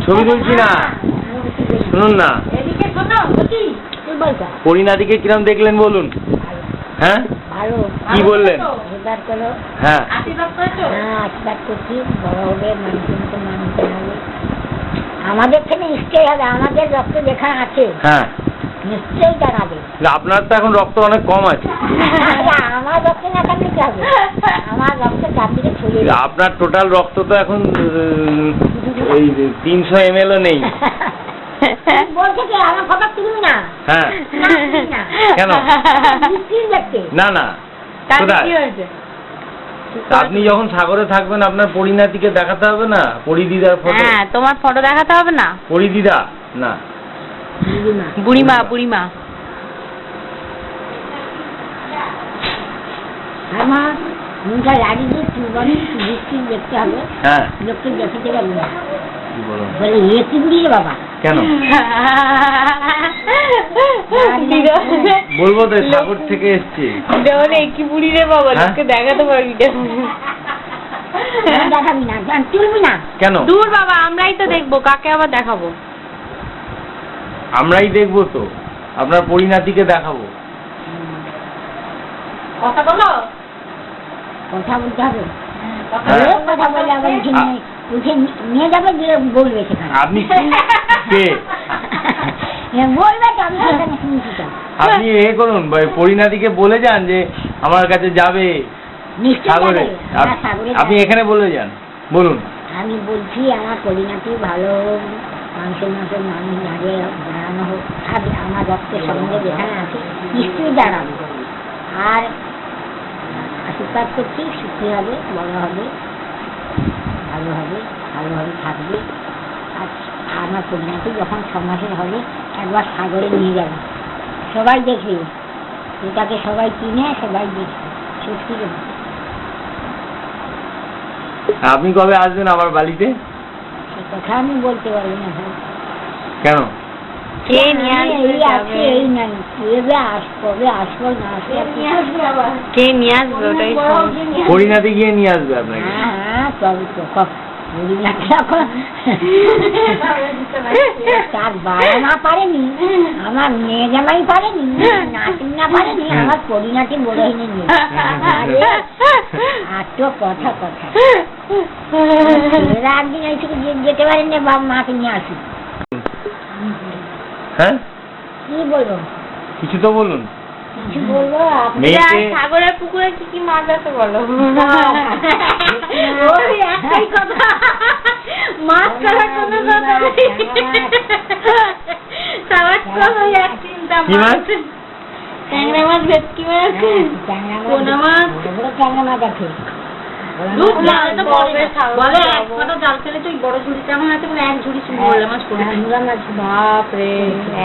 ছবি তুলছি না, শুনুন না। পরিণাদিকে কিরম দেখলেন বলুন? হ্যাঁ কি বললেন? হ্যাঁ আমাদের থেকে নিশ্চয়ই হবে, আমাদের রক্ত দেখা আছে। হ্যাঁ নিশ্চয়ই জানাবে। আপনার তো এখন রক্ত অনেক কম আছে। আমার রক্ত না থাকলে কি হবে? আমার রক্ত চারদিকে ছড়িয়ে যাবে। আপনার টোটাল রক্ত তো এখন এই 300 ml নেই। বলছে কি আমার ফটো তুলবি না? হ্যাঁ কেন? না না আপনি যখন সাগরে থাকবেন আপনার পরিণাতিকে দেখাতে হবে না, পরিদিদার ফটো। হ্যাঁ তোমার ফটো দেখাতে হবে না। পরিদিদা না, বুড়িমা বুড়িমা। আমার মুখটা লাগিয়ে দিয়ে চুলবানি বৃষ্টি দেখতে হবে। হ্যাঁ লোককে দেখতে পারবি না। বলে এ কি বুড়ি রে বাবা? কেন বলবো তো সাগর থেকে এসছে। কি বুড়ি রে বাবা, লোককে দেখাতে পারবি না। দেখাবি না, তুলবি না কেন? দূর বাবা, আমরাই তো দেখবো, কাকে আবার দেখাবো? আমরাই দেখবো তো, আপনার পরিণাতিকে দেখাবো। কথা বলো, কথা বলতে হবে। কথা বললে আবার উঠে নিয়ে যাবে, দিয়ে বলবে সেখানে। আপনি কে বলবে তো, আমি সেখানে শুনছি তো। আপনি এ করুন, পরিণাতিকে বলে যান যে আমার কাছে যাবে সাগরে। আপনি এখানে বলে যান, বলুন। আমি বলছি আমার পরিণাতি ভালো হোক, মানুষের মানুষ দাঁড়িয়ে দাঁড়ানো হোক, আমার রক্তের সঙ্গে যেখানে আছে নিশ্চয়ই দাঁড়াবো। আর আশীর্বাদ করছি সুখী হবে, বড় হবে, ভালোভাবে থাকবে। আর আমার পরিণাতি যখন 6 মাসের হবে একবার সাগরে নিয়ে যাবে, সবাই দেখবে, এটাকে সবাই চিনে, সবাই দেখবে। সত্যি আপনি কবে আসবেন আমার বাড়িতে? সে কথা আমি বলতে পারবো না। কেন? কে নিয়ে আসবে? এই নাই কবে আসবো না আসবে, কে নিয়ে আসবে ওটাই। পরিণাতি গিয়ে নিয়ে আসবে আপনাকে। হ্যাঁ তবে তো তার বাবা না পারেনি, আমার মেয়ে জামাই পারেনি, নাতি না পারেনি, আমার পরিণাতি বড় হয়নি নিয়ে। আর তো কথা ছেলেরা একদিন এই থেকে যেতে পারেন না, বাবা মাকে নিয়ে আসি। হ্যাঁ কি বলবো? কিছু তো বলুন। কিছু বলবো? সাগরের পুকুরে কি কি মাছ আছে বলো। একটাই কথা, মাছ ছাড়া কোনো কথা নেই। কি মাছ? ট্যাংরা মাছ, ভেটকি মাছ, পোনা মাছ, ট্যাংরা মাছ আছে। বড় ঝুড়ি কেমন আছে বলে, এক ঝুড়ি মোল্লা মাছ পড়ে। বাপরে,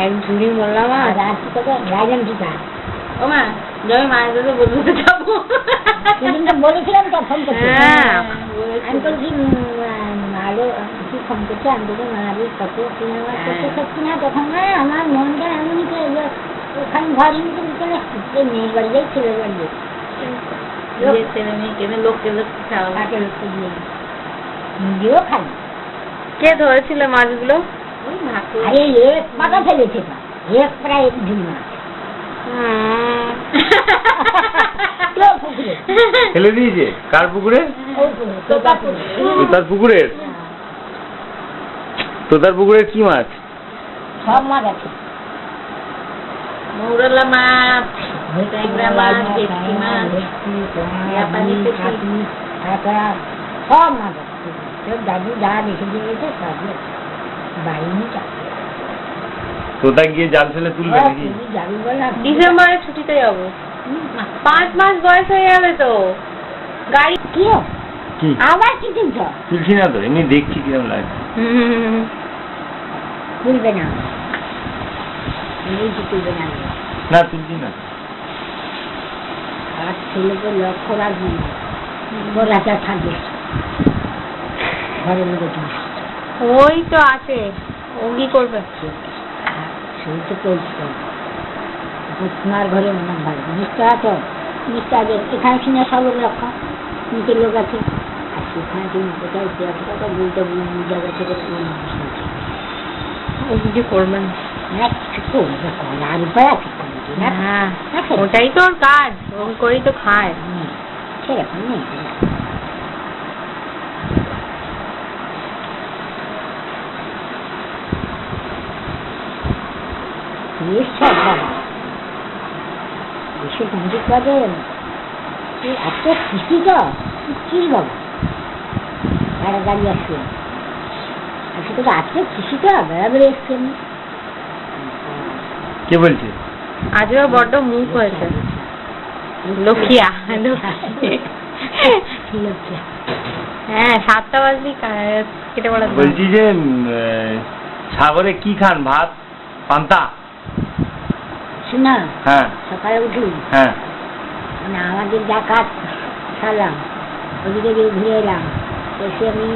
এক ঝুড়ি মোল্লা মাছ। রাজন টিকা ও মা, যাবে মায়ের কাছে বলতে যাবো। সেদিনটা বলেছিলাম তো ফোন করতে। হ্যাঁ আমি বলছি আলো কি ফোন করছে, আমি বলি মারি কত কিনা মাছ করতে সত্যি না। তখন আমার মনটা এমনই তো, ওখানে ঘর নিতে বিকেলে মেয়ের বাড়ি যাই, ছেলের বাড়ি যাই, ছেলে মেয়ে কেনে লোককে নিজেও খাই। কে ধরেছিল মাছগুলো? আরে এক পাতা ফেলেছে, এক প্রায় 1 ঝুড়ি মাছ ফেলে দিয়েছে। কার পুকুরে? তোতার পুকুরের। তোতার পুকুরের কি মাছ? সব মাছ আছে। মৌরলা মাছ, ট্যাংরা মাছ, ভেটকি মাছ, সব মাছ আছে। দাদু যা দেখে দিয়েছে সব বাড়ি চাকরি। তোতা গিয়ে জাল ফেলে তুলবে নাকি? ডিসেম্বরে ছুটিতে যাবো। 5 মাস বয়স হয়ে যাবে তো। গাড়ি কি আবার কি তুলছ? তুলছি না তো, এমনি দেখছি কিরম লাগে। তুলবে না, তুলবে না, না তুলছি না। আর ছেলেকে লক্ষ্য রাখবি, রাজা থাকবে ঘরের লোক। ওই তো আছে, ও কি করবে? সেই তো চলছে। তোমার ঘরে মনে ভালো নিশ্চয় আছো, নিশ্চয় আগে এখানে শুনে সব লক্ষ্য নিচের লোক আছে, আর সেখানে তুমি কোথায় 100 টাকা বলতে জায়গা থেকে কিছু করবেন না কিছু করবে, করার উপায় আছে করবে না। হ্যাঁ আছে? ওটাই তো ওর কাজ, ওর করেই তো খায়। সেরকম নেই। নিশ্চয় বাবা বেশি বন্ধু করেন এত খুশিটা কি বাবা একটা গাড়ি আসছে আসলে তো আজকে খুশিটা বেড়াবেড়ে এসছেন। কে বলছে? আজও বড্ড মুখ হয়েছে লক্ষ্মীয়া। লক্ষ্মীয়া হ্যাঁ 7টা বাজলেই কেটে পড়া। বলছি যে সাগরে কি খান? ভাত, পান্তা? শোনা হ্যাঁ সকালে উঠি হ্যাঁ মানে আমাদের যা কাজ সারলাম ওদিকে দিয়ে ঘুরে এলাম, এসে আমি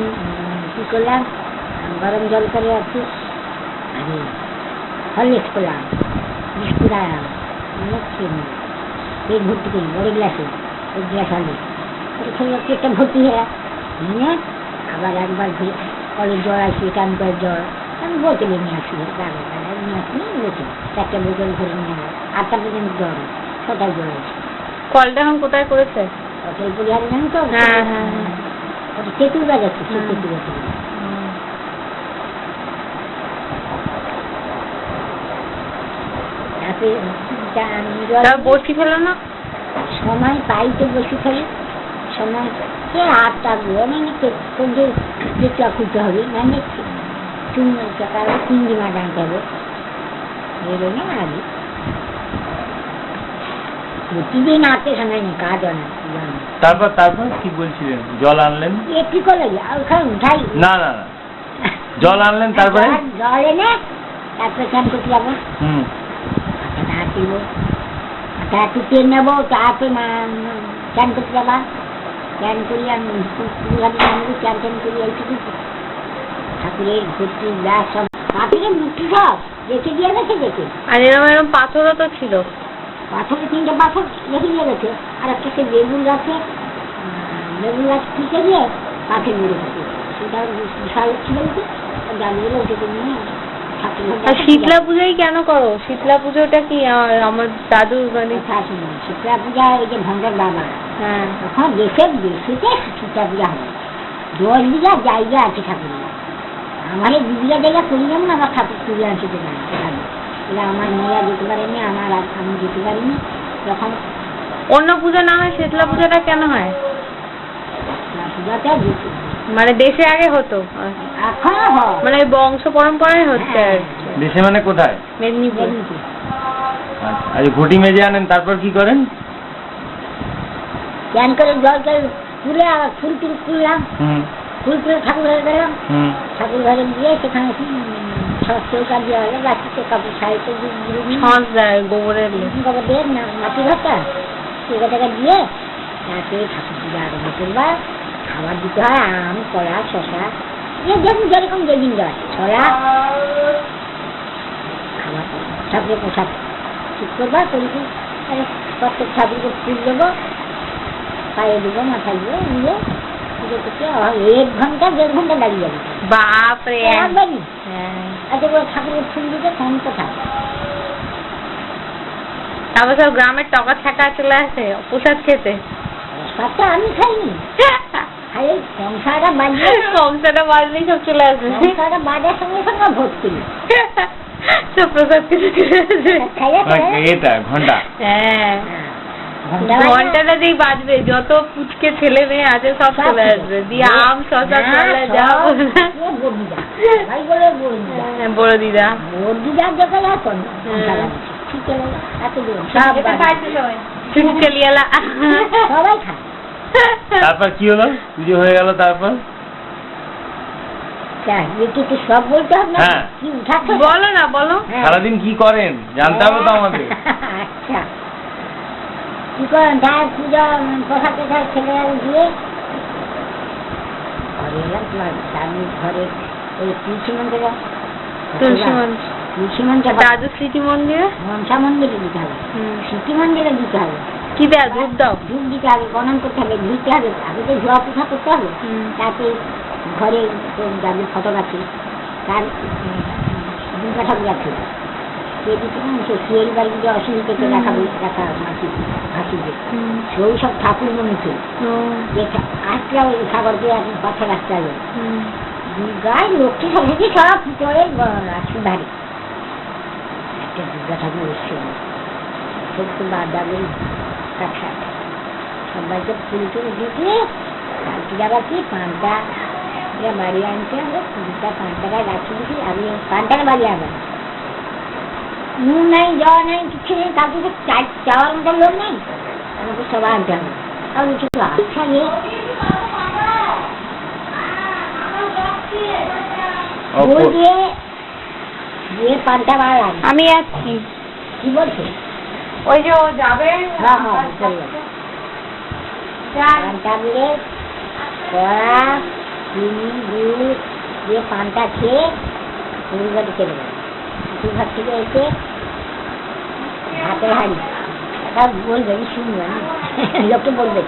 কী করলাম গরম জল করে আছি আরে হরলিক্স করলাম, বিস্কুট আনলাম, খেয়ে পেট ভর্তি করি বড় গ্লাসে, এক গ্লাস হরলিক্স খেলে পেটটা ভর্তি হয়ে নিয়ে আবার একবার ঘুরে কলের জ্বর আসি টানকলের জ্বর আমি বোতলে নিয়ে আসি, নিয়ে আসি বোতল 4টা বোতল ঘুরে নিয়ে আসি, 8টা পর্যন্ত জ্বর 6টায় জ্বর আসি। কলটা এখন কোথায় করেছে? হোটেল পরিহার জানি তো? হ্যাঁ হ্যাঁ ওটা তেঁতুল গাছ আছে, সেই তেঁতুল গাছে। তারপরে বসি ফেলো না? সময় পাই তো বসে ফেলি, সময় কে 8টা গুলো মানে কোনটা যেটা খুলতে হবে মানে চিংড়ি মাছ আনতে হবে বেরোনে আগে প্রতিদিন আসতে সময় নেই কাজ অনেক। তারপর তারপর কি বলছিলেন? জল আনলেন? একটু করে ওখানে উঠাই না না না জল আনলেন তারপরে? জল এনে তারপরে স্নান করতে যাবো, হুম মাথাটা হাত দিব, মাথা একটু তেল নেবো, তারপরে স্নান করতে যাবা, স্নান করি আমি স্নান টান করি এইটুকু ঠাকুরের ভর্তি গ্লাস সব পাথরের মূর্তি সব রেখে দিয়ে গেছে দেখে। আর এরকম এরকম পাথরও তো ছিল, পাথরে 3টে পাথর রেখে দিয়ে গেছে, আর একটা সে লেবুর গাছে লেবুর গাছ থেকে দিয়ে পাথর মেরে গেছে, সেটা বিশাল ছিল গাছগুলো উঠে নিয়ে আর শীতলা পূজাই কেন করো? শীতলা পুজোটা কি আমার দাদু মানে শীতলা পূজা এই যে ভঙ্গের বাবা হ্যাঁ তখন দেশের দেশেতে শীতলা পূজা হবে, 10 বিঘা জায়গা আছে ঠাকুরের, আমার এই 2 বিঘা জায়গা করি যেমন আমার ঠাকুর পুজো আছে এরা আমার মেয়েরা যেতে পারেনি, আমি যেতে পারিনি। তখন অন্য পুজো না হয় শীতলা পূজাটা কেন হয়? পূজাটা যেতে মানে দেশে আগে হতো, এখনো হয় মানে ওই বংশ পরম্পরায় হচ্ছে আর কি। দেশে মানে কোথায়? মেদিনীপুর। আচ্ছা আর ঘুটি মেজে আনেন তারপর কি করেন? স্নান করে জল টল তুলে আবার ফুল টুল তুললাম, ফুল তুলে ঠাকুর ঘরে গেলাম, ঠাকুর ঘরে গিয়ে সেখানে চৌকা দেওয়া হলে গাছটিতে কাপড় সাইতে ছঁচ দেয় গোবরের গোবর দিয়ে মাটি ঘরটা চৌকা টাকা দিয়ে তারপরে ঠাকুর পূজা আরম্ভ করবার। খাবার দিতে হয় আম কলা শশা যেরকম যেরকম যেদিন দেওয়া ছড়া খাবার ঠাকুরের পোশাক ঠিক করবার করি প্রত্যেক ঠাকুরকে ফুল দেবো, পায়ে দেবো, মাথায় দেবো, দিয়ে পুজো করতে 1 ঘন্টা 1.5 ঘন্টা দাঁড়িয়ে যাবে। বাপরে একবারই হ্যাঁ। এত করে ঠাকুরের ফুল দিতে কোন কোথায়। তারপর সব গ্রামের টকা থাকা চলে আসে প্রসাদ খেতে। প্রসাদটা আমি খাইনি, খালি সংসারটা বাজলে সংসারটা বাজলেই সব চলে আসে, সংসারটা বাজার সঙ্গে সঙ্গে ভর্তি সব প্রসাদ খেতে চলে আসে। এটা ঘন্টা হ্যাঁ ঘন্টাটা যেই বাজবে যত পুচকে ছেলে মেয়ে আছে সব চলে আসবে, দিয়ে আম শশা চলে যাও বড় দিদা বড়দিদার দোকানে এখন চলিয়ালা সবাই খায়। তারপর কি হলো? পুজো হয়ে গেল তারপর? সব বলতে হবে না, হ্যাঁ। কি উঠাচ্ছে বলো না বলো। সারাদিন কি করেন জানতে হবে তো আমাদের। আচ্ছা কি করেন? তার পূজা প্রসাদ টোসাদ ছেলেরা দিয়ে ঘরে এলাম, তোমার স্বামীর ঘরে ওই তুলসী মন্দিরে তুলসী মন্দিরে দাদু স্মৃতি মন্দিরে মনসা মন্দিরে দিতে হবে, স্মৃতি মন্দিরে দিতে হবে। কি দেয়? দুধ দাও? দুধ দিতে হবে, প্রণাম করতে হবে, ধুইতে হবে, আগে তো ধোয়া পোছা করতে হবে। তারপরে ঘরে দাদুর ফটো আছে তার দুর্গা ঠাকুর আছে সে দিচ্ছে না সে সিএল বাড়ি যে অসুবিধাকে রাখা মাটি হাসিদের সেই সব ঠাকুর মনেছে যে আজকে ওই সাগরকে এখন পাশে রাখতে হবে দুর্গায় লক্ষ্মী সরস্বতী সব ভিতরে সুধারে একটা দুর্গা ঠাকুর এসছে সত্যি বাদামি কাছা সবাইকে ফুল টুল দিতে কালকে যাবার কি পানটা বাড়ি আনতে হবে ফুলটা 5 টাকায় রাখি দিচ্ছি আমি 5 টাকা বাড়ি আনবেন নুন নাই যাওয়া নাই কিছু নেই কালকে তো চাওয়ার মতো লোক নেই আমাকে সবাই আনতে হবে তাহলে কিছু আচ্ছা দিয়ে দিয়ে 5 টাকা লাগবে আমি আসছি কি বলছো ওই যে ও যাবে হ্যাঁ পানটা দিয়ে কড়া চিনি দুধ দিয়ে পানটা খেয়ে ফুলবাড়ি চলে যাবে ঘর থেকে এসে হাতের হাড়ি এটা বলবে শুনবেন লোককে বলবে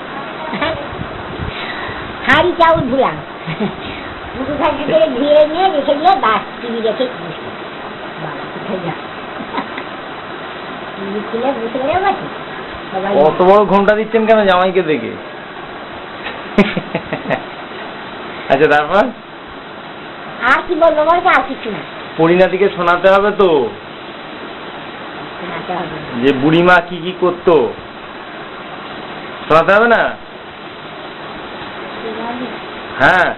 হাড়ি চাউল ধুলাম দুটো থাকি থেকে ধুয়ে নিয়ে রেখে দিয়ে বাস টিভি রেখে বসে বাবা কোথায় যা টিভি খুলে বসে গেলে বাকি সবাই অত বড় ঘন্টা দিচ্ছেন কেন জামাইকে দেখে? আচ্ছা তারপর আর কি বলবো বলতো আর কিছু না পরিণাতিকে শোনাতে হবে তো শোনাতে হবে যে বুড়িমা কি কি করতো, শোনাতে হবে না? হ্যাঁ